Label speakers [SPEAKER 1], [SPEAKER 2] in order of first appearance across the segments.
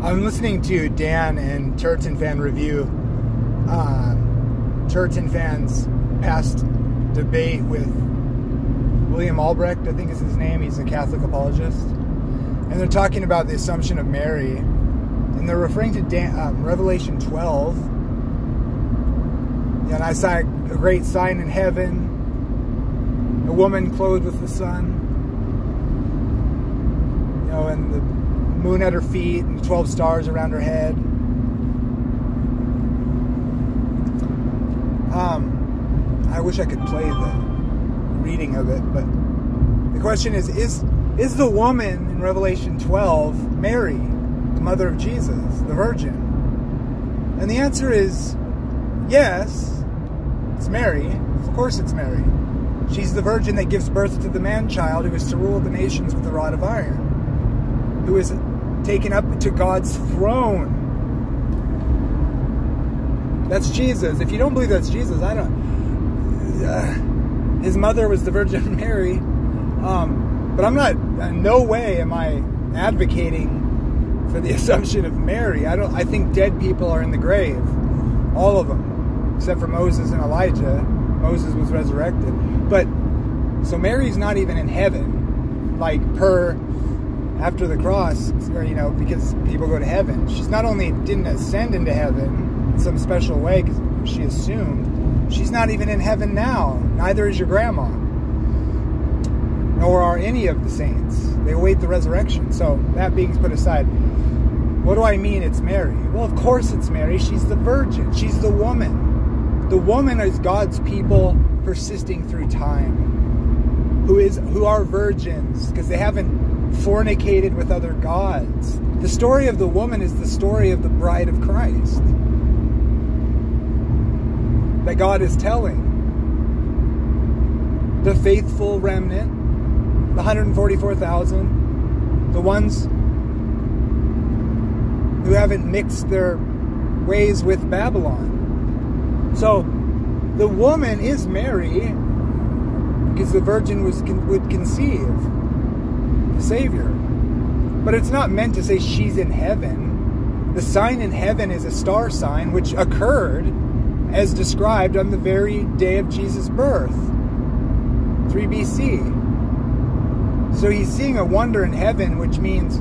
[SPEAKER 1] I'm listening to Dan and Turton Fan review Turton Fan's past debate with William Albrecht, I think is his name. He's a Catholic apologist. And they're talking about the Assumption of Mary. And they're referring to Revelation 12. And I saw a great sign in heaven, a woman clothed with the sun, and the moon at her feet and 12 stars around her head. I wish I could play the reading of it, but the question is the woman in Revelation 12 Mary, the mother of Jesus, the Virgin? And the answer is yes, it's Mary. Of course it's Mary. She's the virgin that gives birth to the man-child who is to rule the nations with a rod of iron, who is taken up to God's throne. That's Jesus. If you don't believe that's Jesus, I don't... his mother was the Virgin Mary. But I'm not... In no way am I advocating for the Assumption of Mary. I think dead people are in the grave. All of them. Except for Moses and Elijah. Moses was resurrected. But... So Mary's not even in heaven. Like after the cross, or, because people go to heaven. She's not only didn't ascend into heaven in some special way, because she assumed, she's not even in heaven now. Neither is your grandma. Nor are any of the saints. They await the resurrection. So, that being put aside, what do I mean it's Mary? Well, of course it's Mary. She's the virgin. She's the woman. The woman is God's people persisting through time. Who are virgins, because they haven't fornicated with other gods. The story of the woman is the story of the bride of Christ that God is telling. The faithful remnant, the 144,000, the ones who haven't mixed their ways with Babylon. So the woman is Mary because the virgin would conceive the Savior. But it's not meant to say she's in heaven. The sign in heaven is a star sign which occurred as described on the very day of Jesus' birth, 3 BC. So he's seeing a wonder in heaven, which means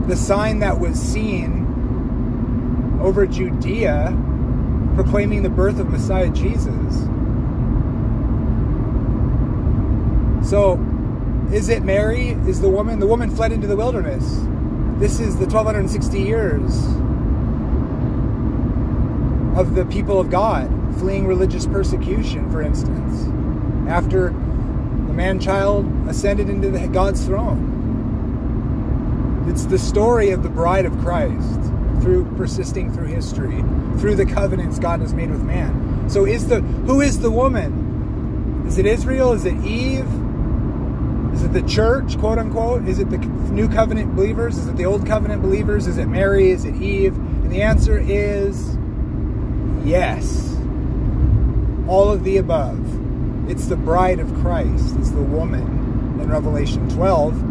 [SPEAKER 1] the sign that was seen over Judea proclaiming the birth of Messiah Jesus. So, is it Mary? Is the woman? The woman fled into the wilderness. This is the 1260 years of the people of God fleeing religious persecution, for instance, after the man-child ascended into God's throne. It's the story of the bride of Christ persisting through history, through the covenants God has made with man. So who is the woman? Is it Israel? Is it Eve? Is it the church, quote unquote? Is it the new covenant believers? Is it the old covenant believers? Is it Mary? Is it Eve? And the answer is yes. All of the above. It's the bride of Christ. It's the woman in Revelation 12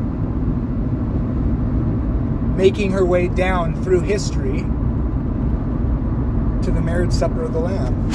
[SPEAKER 1] making her way down through history to the marriage supper of the Lamb.